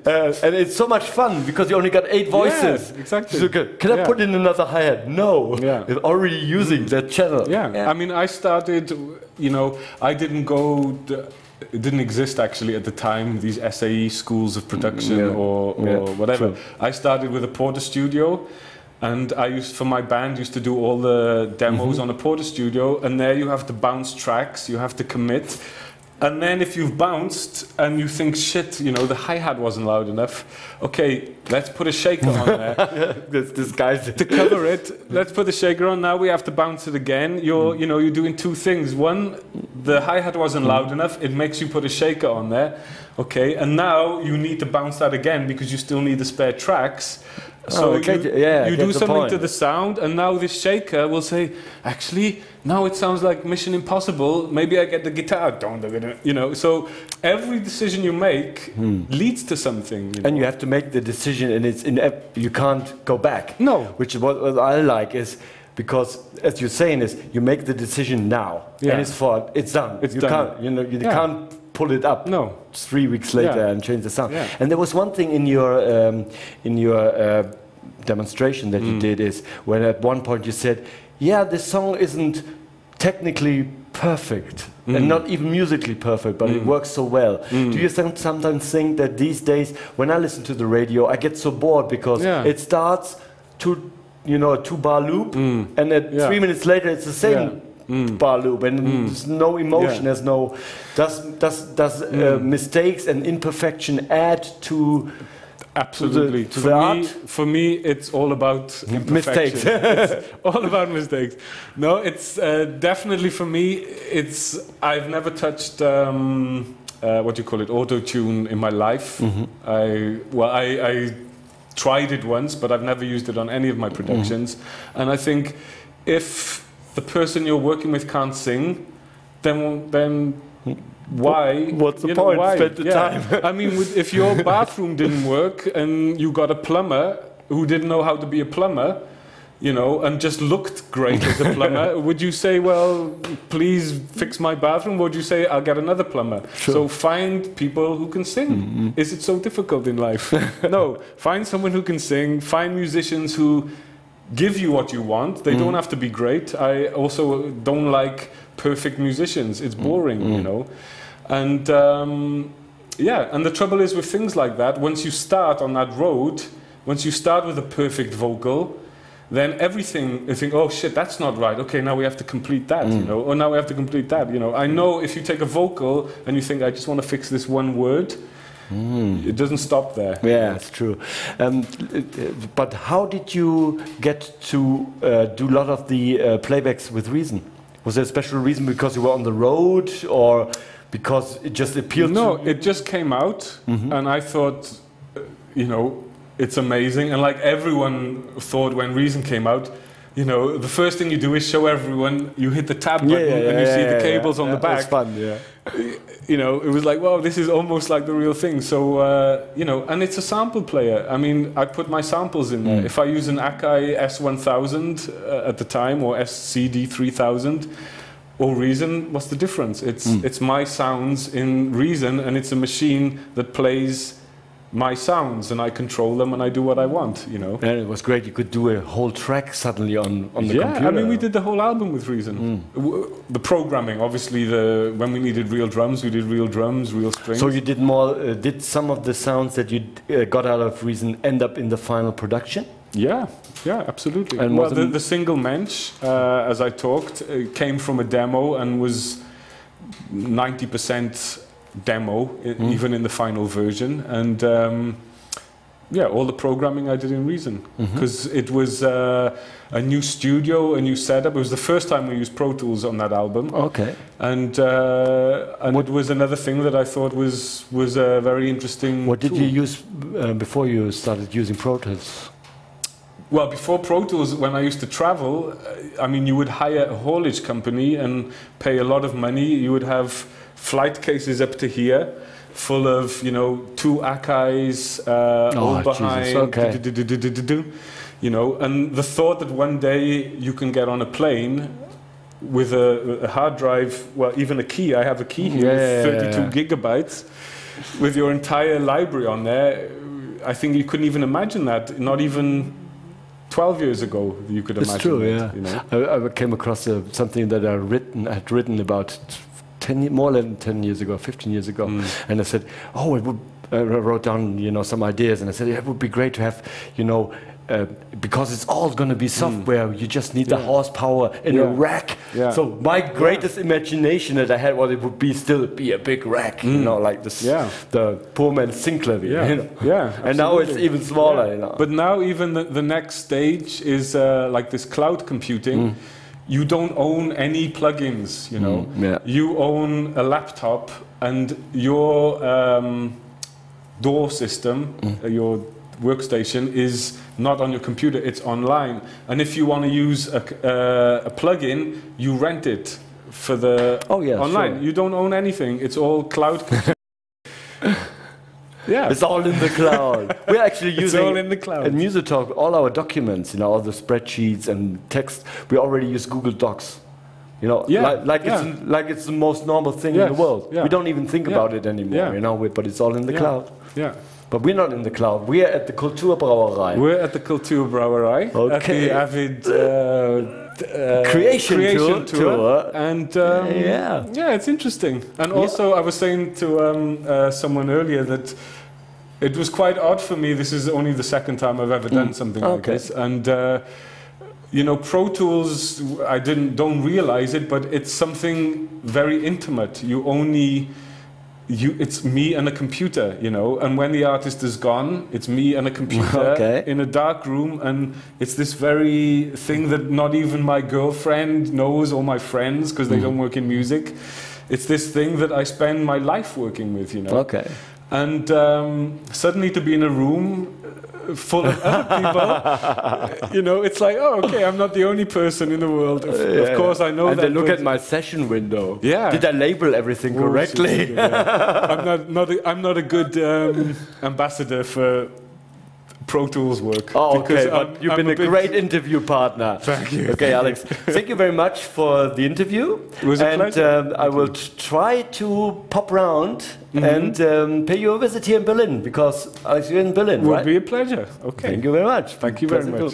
And it's so much fun because you only got 8 voices. Yeah, exactly. So, can I put in another hi-hat? No. Yeah. It's already using that channel. Yeah. I mean, I started, you know, I didn't go... It didn't exist actually at the time, these SAE schools of production or whatever. True. I started with a Porter studio, and I used, for my band, used to do all the demos on a Porter studio, and there you have to bounce tracks, you have to commit. And then if you've bounced and you think, shit, you know, the hi-hat wasn't loud enough, okay, let's put a shaker on there. This guy's to cover it, let's put the shaker on. Now we have to bounce it again. You're doing 2 things. One, the hi-hat wasn't loud enough. It makes you put a shaker on there. Okay, and now you need to bounce that again because you still need the spare tracks. So you do something to the sound, and now this shaker will say, actually, now it sounds like Mission Impossible. Maybe I get the guitar, you know. So every decision you make leads to something. You know? And you have to make the decision, and you can't go back. No. Which is what I like is because, as you're saying, is you make the decision now, and it's done. It's done. You can't pull it up 3 weeks later and change the sound. Yeah. And there was one thing in your demonstration that you did is when at one point you said, yeah, this song isn't technically perfect and not even musically perfect, but it works so well. Do you sometimes think that these days when I listen to the radio I get so bored because it starts to, a 2-bar loop and at 3 minutes later it's the same bar loop and there's no emotion, there's no... Does mistakes and imperfection add to... Absolutely. To the art? For me, it's all about mistakes. It's all about mistakes. No, it's definitely for me. I've never touched what do you call it, auto-tune in my life. I tried it once, but I've never used it on any of my productions. And I think if the person you're working with can't sing, then why? What's the point? Why? Spend the time. I mean, if your bathroom didn't work and you got a plumber who didn't know how to be a plumber, and just looked great as a plumber, would you say, well, please fix my bathroom? Or would you say, I'll get another plumber? Sure. So find people who can sing. Is it so difficult in life? No. Find someone who can sing. Find musicians who give you what you want. They don't have to be great. I also don't like perfect musicians. It's boring, And and the trouble is with things like that, once you start on that road, once you start with a perfect vocal, then everything, you think, oh shit, that's not right. Okay, now we have to complete that, or now we have to complete that, I know if you take a vocal and you think, I just want to fix this one word, it doesn't stop there. Yeah, it's true. But how did you get to do a lot of the playbacks with Reason? Was there a special reason because you were on the road, or because it just appealed to you? No, it just came out, and I thought, it's amazing. And like everyone thought when Reason came out, the first thing you do is show everyone, you hit the tab button and you see the cables on the back. That's fun, yeah. It was like, wow, this is almost like the real thing. So, and it's a sample player. I mean, I put my samples in there. If I use an Akai S1000 at the time, or SCD 3000, or Reason, what's the difference? It's my sounds in Reason, and it's a machine that plays my sounds, and I control them, and I do what I want, And it was great. You could do a whole track suddenly on the computer. Yeah, I mean, we did the whole album with Reason. The programming, obviously, when we needed real drums, we did real drums, real strings. So you did more. Did some of the sounds that you got out of Reason end up in the final production? Yeah, absolutely. And well, the single Mensch, as I talked, came from a demo and was 90% demo, even in the final version, and all the programming I did in Reason, because it was a new studio, a new setup. It was the first time we used Pro Tools on that album. Okay. And it was another thing that I thought was a very interesting. What did you use before you started using Pro Tools? Well, before Pro Tools, when I used to travel, I mean, you would hire a haulage company and pay a lot of money. You would have flight cases up to here, full of 2 Akais, all behind, and the thought that one day you can get on a plane with a hard drive, well, even a key. I have a key here, 32 gigabytes. with your entire library on there, I think you couldn't even imagine that. Not even 12 years ago you could imagine. It's true, that, yeah. You know? I came across something that I had written about more than 10 years ago, 15 years ago, and I said, oh, it would. I wrote down, you know, some ideas, and I said, yeah, it would be great to have, you know, because it's all going to be software. You just need the horsepower in a rack. Yeah. So my greatest imagination that I had was it would still be a big rack, you know, like this, the poor man's Sinclair. Yeah, you know? yeah. And now it's even smaller. You know. But now even the next stage is like this cloud computing. You don't own any plugins, you know. You own a laptop, and your DAW system, your workstation, is not on your computer, it's online. And if you want to use a plugin, you rent it for the online. Sure. You don't own anything, it's all cloud computing. Yeah, it's all in the cloud. We're actually using all in the cloud. At MusiTalk, all our documents, you know, all the spreadsheets and text, we already use Google Docs. You know, like it's the most normal thing in the world. We don't even think about it anymore, you know, but it's all in the cloud. Yeah. But we're not in the cloud. We're at the Kulturbrauerei. We're at the Kulturbrauerei. Okay. At the Avid creation tour. And it's interesting. And also, I was saying to someone earlier that it was quite odd for me. This is only the second time I've ever done something like this. And you know, Pro Tools, I don't realize it, but it's something very intimate. It's me and a computer, you know, and when the artist is gone, it's me and a computer in a dark room, and it's this very thing that not even my girlfriend knows, or my friends, because they don't work in music. It's this thing that I spend my life working with, you know. Okay. And suddenly to be in a room full of other people, you know, it's like, oh, okay, I'm not the only person in the world. Of course, I know and that. And look at my session window. Yeah. Did I label everything correctly? I'm not a good ambassador for Pro Tools work. Oh, okay, but you've been a great interview partner. Thank you. Okay, Alex, thank you very much for the interview. It was a pleasure. I will try to pop round and pay you a visit here in Berlin, because Alex, you're in Berlin, right? It would be a pleasure. Okay. Thank you very much. Thank you very much.